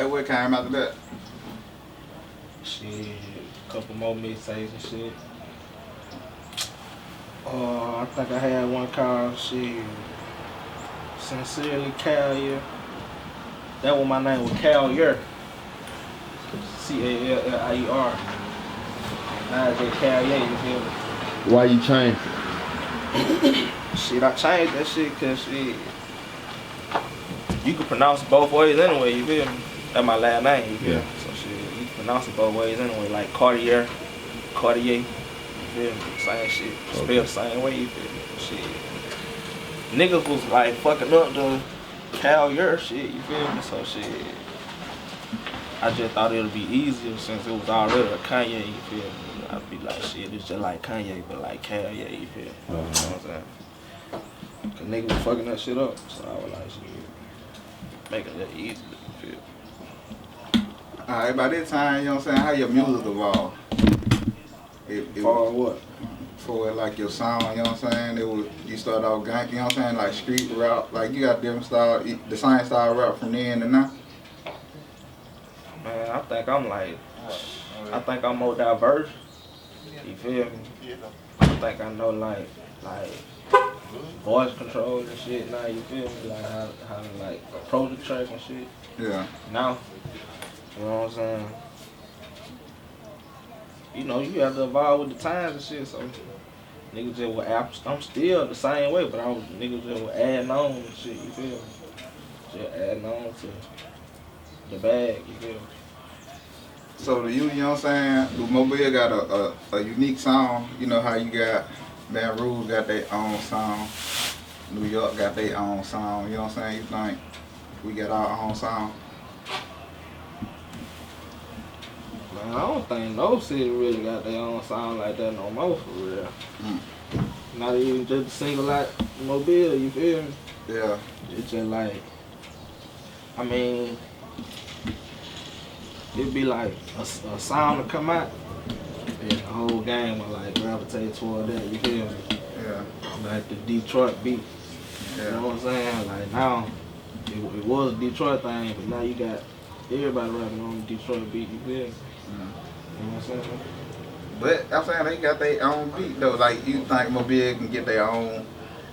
Alright, what came after that? Shit, a couple more mixtapes and shit. I think I had one called shit. Sincerely Callier. That was my name was Callier. Callier. Now it's just Callier, you feel me? Why you changed it? Shit, I changed that shit cause shit. You can pronounce it both ways anyway, you feel me? That's my last name, you feel me? So shit, you can pronounce it both ways anyway, like Callier, you feel me? Same shit, spelled the same way, you feel me? Shit. Niggas was like fucking up the Callier shit, you feel me? So shit, I just thought it would be easier since it was already a Kanye, you feel me? I'd be like, shit, it's just like Kanye, but like Callier, you feel me? You know what I'm saying? Cause niggas was fucking that shit up, so I was like, shit, make it a little easier, you feel me? Alright, by this time, you know what I'm saying, how your music evolved? For what? For like your song, you know what I'm saying? You started off gang, you know what I'm saying, like street rap, like you got different style, the same style rap from then to now. Man, I think I'm more diverse. You feel me? I think I know like voice control and shit now, you feel me? Like how to like approach the track and shit. Yeah. Now, you know what I'm saying? You know, you have to evolve with the times and shit, so niggas just were I'm still the same way, but niggas just were adding on and shit, you feel me? Just adding on to the bag, you feel me? So you know what I'm saying, Mobile got a unique sound, you know how you got Baton Rouge got their own sound, New York got their own sound, you know what I'm saying? You think we got our own sound? Man, I don't think no city really got their own sound like that no more, for real. Not even just a single like Mobile, you feel me? Yeah. It's just like, I mean, it'd be like a sound to come out, and the whole game will like gravitate toward that, you feel me? Yeah. Like the Detroit beat, Yeah. you know what I'm saying? Like now, it was a Detroit thing, but now you got everybody rapping on the Detroit beat, you feel me? You know what I'm saying? But I'm saying they got their own beat though. Like you think Mobile can get their own,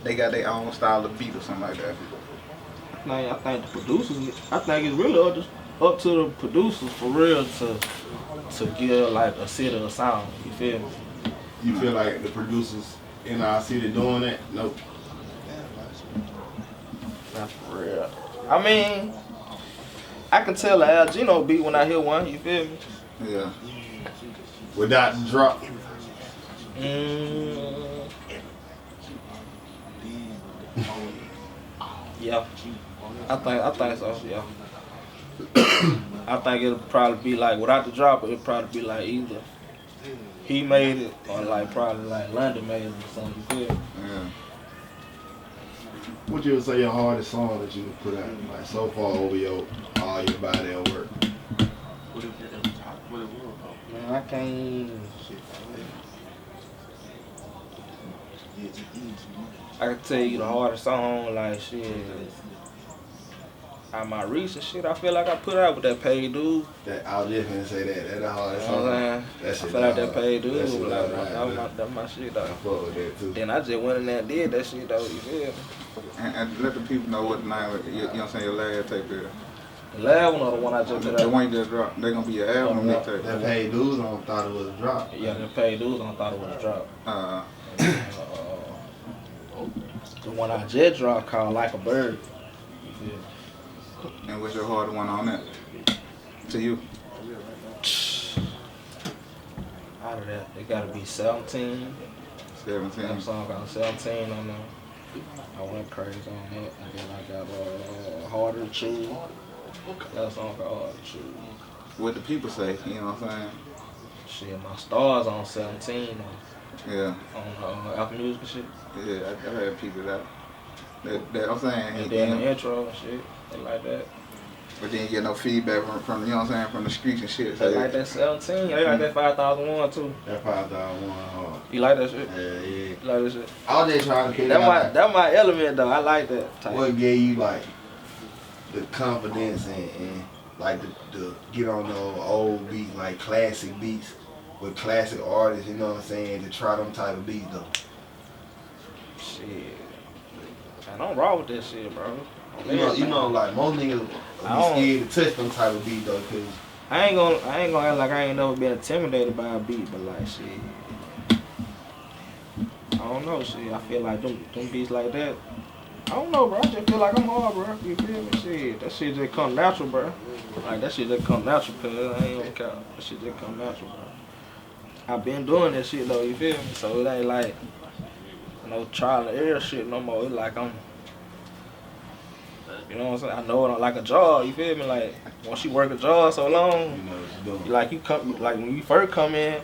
they got their own style of beat or something like that. I think the producers, I think it's really up to the producers for real to give like a city a sound. You feel me? You feel like the producers in our city doing that? Nope. Not for real. I mean, I can tell a Al Gino beat when I hear one. You feel me? Yeah. Without the drop. Yeah. I think so. Yeah. I think it'll probably be like without the drop. It'll probably be like either he made it or like probably like London made it or something. You feel me? Yeah. What you would say your hardest song that you put out like so far over all your body of work? Man, I can't. I can tell you the hardest song, like shit. Out my recent shit, I feel like I put out with that paid dude. I was just gonna say that. That's the hardest You know what I'm song. saying? I feel like that paid dude. That shit Like, that's my shit though. I fuck with that too. Then I just went in there and did that shit though. You feel me? And let the people know what the name of you know what I'm saying, your last tape is. The last one or the one I just put out? The one you just dropped, they're gonna be your album mixtape. That paid dudes on thought it was a drop. Yeah, the paid dudes on thought it was a drop. The one I just dropped called Like a Bird. You feel me? And what's your hardest one on that? To you? Out of that, it gotta be 17. 17. That song got 17 on there. I went crazy on that. And then I got Harder to Choose. That song got Harder to Choose. What the people say, you know what I'm saying? Shit, my stars on 17 Yeah. on Apple Music and shit. Yeah, I heard people that I'm saying. And then the intro and shit, they like that. But then you get no feedback from you know what I'm saying, from the streets and shit. They like that 17. They like that 5001 too. That 5001 hard. You like that shit? Yeah. You like that shit? I was just trying to figure out That my element though. I like that type. what gave you like the confidence and like to get on those old beats, like classic beats with classic artists, you know what I'm saying, to try them type of beats though? Shit. I don't rock with that shit, bro. You know, like most niggas be scared to touch them type of beats though, cause I ain't gonna act like I ain't never been intimidated by a beat, but like shit, I don't know, shit. I feel like them beats like that. I don't know, bro. I just feel like I'm hard, bro. You feel me? Shit, that shit just come natural, bro. Like that shit just come natural, cause I ain't gonna count. That shit just come natural, bro. I been doing that shit though, you feel me? So it ain't like no trial and error shit no more. It's like I'm, you know what I'm saying? I know it like a job, you feel me? Like once you work a job so long, you know what you're doing. like you come, like when you first come in,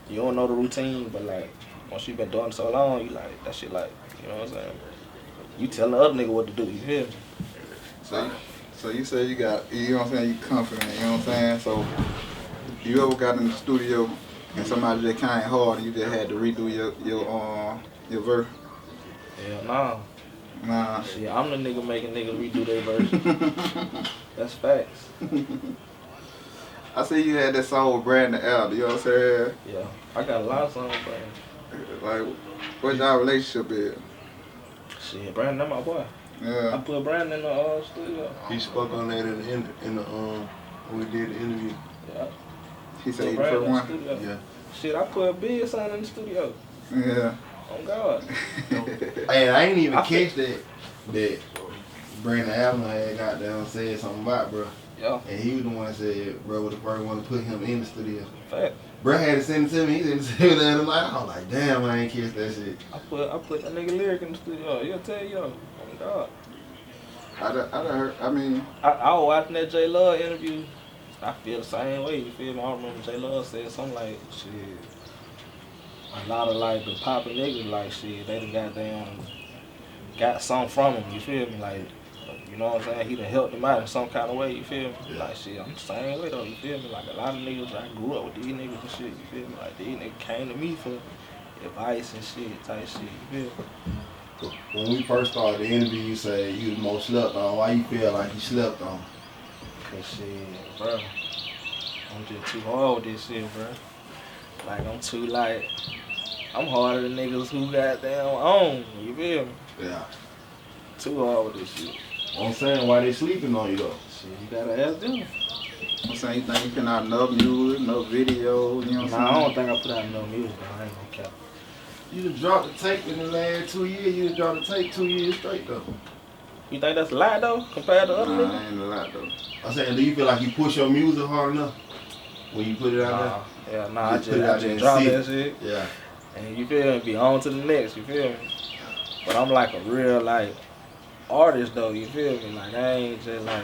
you don't know the routine, but like once you been doing it so long, you like that shit like, you know what I'm saying? You tell the other nigga what to do, you feel me? So you say you got, you know what I'm saying, you confident, you know what I'm saying? So you ever got in the studio and somebody just came hard and you just had to redo your verse? Hell no. Nah. Shit, I'm the nigga making niggas redo their verse. That's facts. I see you had that song with Brandon Abner, you know what I'm saying? Yeah, I got a lot of songs, Brandon. Like, what's y'all relationship is? Shit, Brandon, that's my boy. Yeah. I put Brandon in the studio. He spoke on that in the when we did the interview. Yeah. He said he Put the Brandon first in the one? studio. Yeah. Shit, I put a big son in the studio. Yeah. Oh God. Hey, I ain't even catch that Brandon Abner had got down said something about, bro. Yeah. And he was the one that said, bro, was the first one to put him in the studio. Fact. Bro had to send it to me. He didn't send it to him. I was like, damn, I ain't catch that shit. I put that nigga lyric in the studio. He'll tell you. Oh God. I done heard, I mean, I was watching that J Love interview. I feel the same way. You feel me? I remember J Love said something like, shit. A lot of like the poppin' niggas like shit. They done got something from him. You feel me? Like, you know what I'm saying? He done helped them out in some kind of way. You feel me? Yeah. Like shit, I'm the same way though. You feel me? Like a lot of niggas, I grew up with these niggas and shit. You feel me? Like these niggas came to me for advice and shit, type shit. You feel me? When we first started the interview, you said you was most slept on. Why you feel like you slept on? Cause shit, bro, I'm just too hard with this shit, bro. Like I'm harder than niggas who goddamn own. You feel me? Yeah. Too hard with this shit. I'm saying, why they sleeping on you though? Shit, you gotta ask them. I'm saying you think you put out enough music, no videos, you know what I'm saying? Nah, I don't think I put out enough music, though. I ain't gonna cap. You done dropped the tape in the last 2 years. You done dropped the tape 2 years straight though. You think that's a lot though, compared to other Nah, niggas? ain't a lot though. I'm saying, do you feel like you push your music hard enough when you put it out Yeah, nah, Just put it I out there just and drop see that it. shit. there? Yeah. And you feel me? Be on to the next, you feel me? But I'm like a real like artist though, you feel me? Like I ain't just like,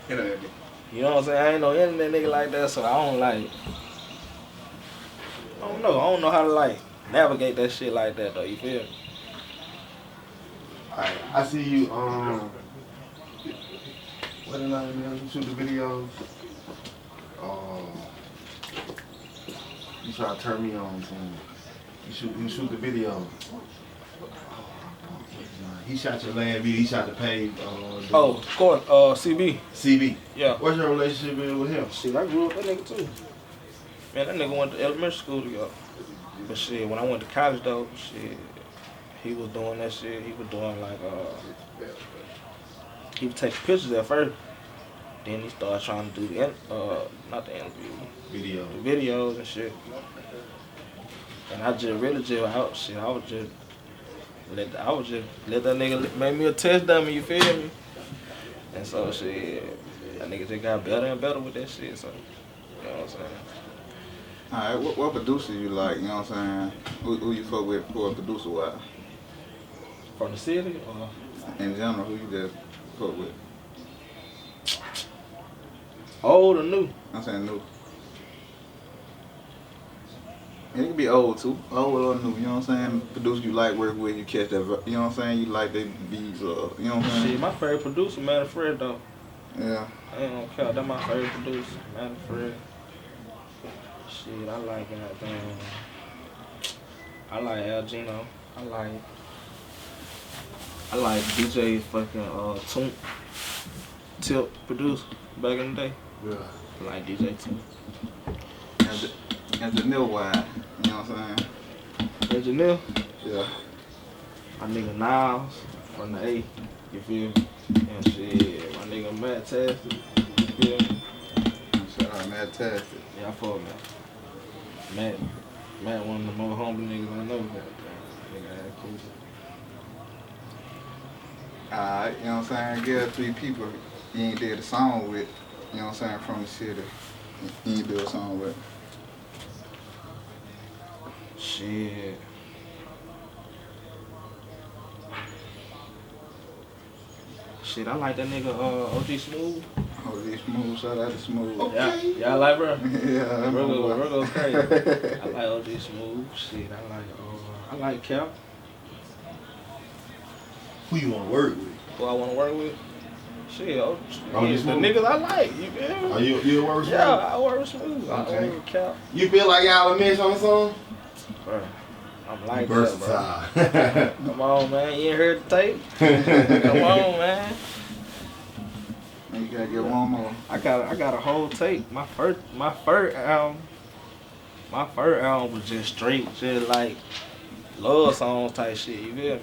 you know what I'm saying? I ain't no internet nigga like that, so I don't like, I don't know how to like navigate that shit like that though, you feel me? Alright, I see you, what the name is? You shoot the videos. You try to turn me on to him. You shoot the video. He shot your land video, he shot the page. Oh, of course, CB. CB. Yeah. What's your relationship with him? Shit, I grew up with that nigga too. Man, that nigga went to elementary school together. But shit, when I went to college though, shit, he was doing that shit. He was doing like, he was taking pictures at first. Then he started trying to do not the interview, Video. the videos and shit. And I just really out shit. I was just let that nigga make me a test dummy. You feel me? And so shit, that nigga just got better and better with that shit. So you know what I'm saying? Alright, what producer you like, you know what I'm saying? Who you fuck with for a producer wise? From the city or? In general, who you just fuck with? Old or new? I'm saying new. It can be old too, old or new, you know what I'm saying? Producer you like work with, you catch that, you know what I'm saying? You like they beats, you know what I'm saying? Shit, my favorite producer, Man Fred though. Yeah. I ain't gonna count, that's my favorite producer, Man Fred. Shit, I like I like Al Gino. I like I like DJ fucking Tip producer back in the day. Yeah. I like DJ Tip. And the new wide, you know what I'm saying? Engineer, Yeah. my nigga Niles from the A, you feel me? And shit, my nigga Matt Tastic, you feel me? Shout out Matt Tastic. Yeah, I fuck Matt. Matt one of the more humble niggas I know. Nigga ass cool. Alright, you know what I'm saying? Give 3 people you ain't did a song with, you know what I'm saying, from the city. You ain't do a song with. Shit. Shit, I like that nigga OG Smooth. Oh, this Smooth, shout out to Smooth. Okay. Yeah, I like bro. Yeah, that my boy. Virgo's crazy. I like OG Smooth. Shit, I like Cal. Who you want to work with? Who I want to work with? Shit, OG the Smooth? niggas I like. You feel me? Are you work with Yeah, I work with Smooth. I Okay. work with Cal. You feel like y'all a mess on the song? Bro, I'm like Versatile. that, bro. Come on, man. You ain't heard the tape? Come on, man. You gotta get one more. I got a whole tape. My first album was just straight, just like love songs type shit. You feel me?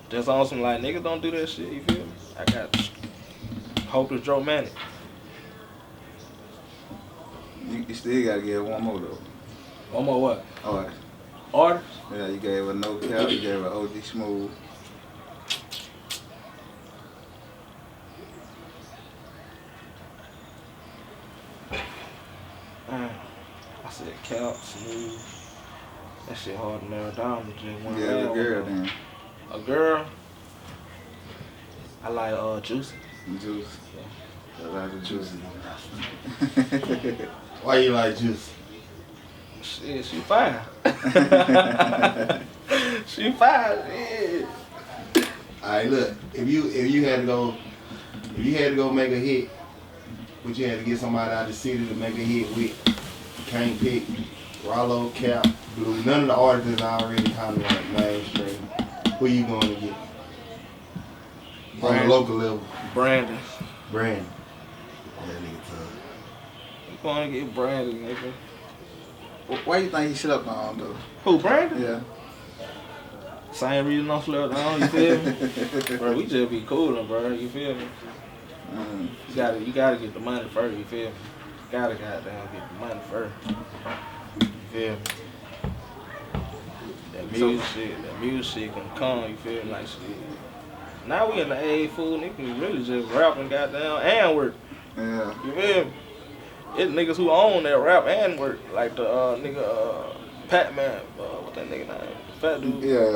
Just on some like niggas don't do that shit. You feel me? I got Hopeless Romantic. You still gotta get one more though. One more what? Alright. Artist? Yeah, you gave a No Cap, you gave a OG Smooth. I said Cal, Smooth. That shit hard to narrow down to just one. Yeah, the girl then. A girl. I like Juicy. Juice. Yeah. Shout out to Juicy. Why you like Juice? Shit, she fine. She fine. Shit. Alright, look. If you had to go make a hit, but you had to get somebody out of the city to make a hit with, you can't pick Rollo, Cap, Blue. None of the artists are already kind of like mainstream. Who you going to get? On the local level. Brandon. Brandon. That nigga tough. I'm going to get Brandon, nigga. Why you think he slept on though? Who, Brandon? Yeah. Same reason I'm slept on, you feel me? Bro, we just be coolin', bro, you feel me? You gotta get the money first, you feel me? Gotta goddamn get the money first. You feel me? That music shit can come, you feel me? Like shit. Now we in the age, fool, niggas can really just rap and goddamn and work. Yeah. You feel me? It's niggas who own that rap and work. Like the nigga Pat-Man, what that nigga name? Fat dude. Yeah,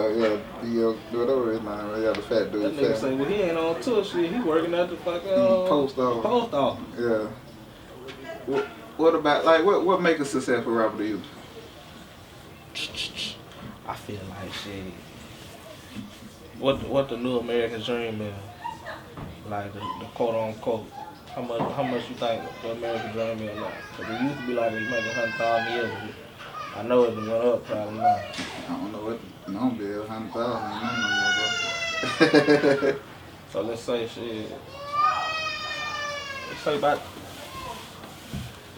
whatever his name, yeah, the fat dude. That nigga say, well, he ain't on tour shit. He working at the fucking Post office. Yeah. What about, like, what make a successful rapper to you? I feel like shit. What the new American dream is? Like the quote unquote. How much you think the American dream is like? Cause it used to be like you make 100,000 years ago. I know it went up probably now. I don't know what the number is, 100,000, ain't no more, bro. So let's say shit. Let's say about,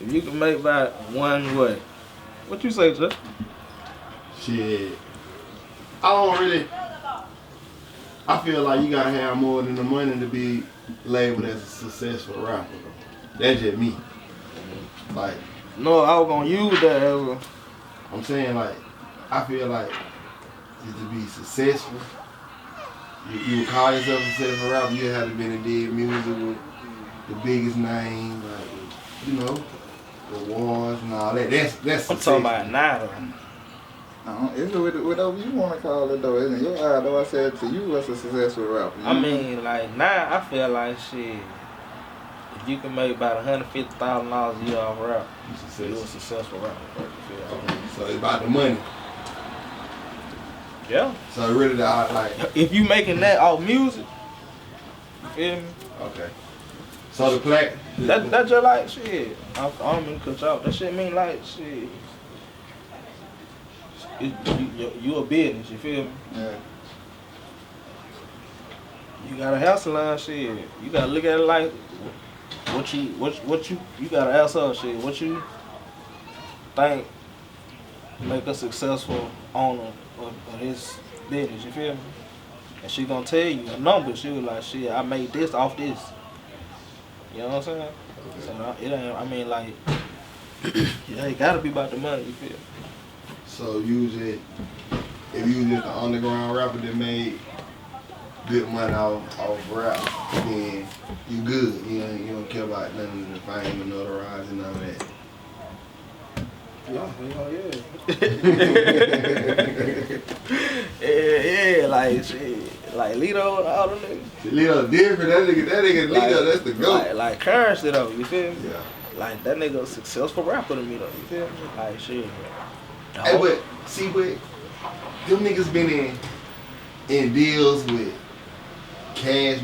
if you can make about one what? What you say, Jeff? Shit. I feel like you gotta have more than the money to be labeled as a successful rapper. That's just me. Like, No, I was gonna use that as a, I'm saying, like, I feel like to be successful, you would call yourself a successful rapper, you have to be in did music with the biggest names, like, you know, the awards and all that. That's I'm success. talking about now though. It's whatever you want to call it, though. In your eye, though, I said to you, what's a successful rapper? I mean, like now I feel like shit. If you can make about $150,000 a year off rap, you're a successful rapper. Bro. You feel me? So it's about the money. Yeah. So really, like, If you making that off music, you feel me? okay. So the plaque. That just like shit. I don't mean to cut you off. That shit mean like shit. You a business, you feel me? Yeah. You gotta hustle line shit. You gotta look at it like what you gotta ask her shit. What you think make a successful owner of this business? You feel me? And she gonna tell you a number. She was like, shit, I made this off this. You know what I'm saying? So it ain't. I mean, like, yeah, it gotta be about the money. You feel me? So usually, if you was just an underground rapper that made good money off rap, then you good. You don't care about none of the fame and notoriety and none of that. Yeah, like shit, like Lito and all them niggas. Lito different. That nigga Like, Lito, that's the goat. Like currency though, you feel me? Yeah. Like that nigga a successful rapper to me though, you feel me? Like shit. Hey, but see, them niggas been in deals with Cash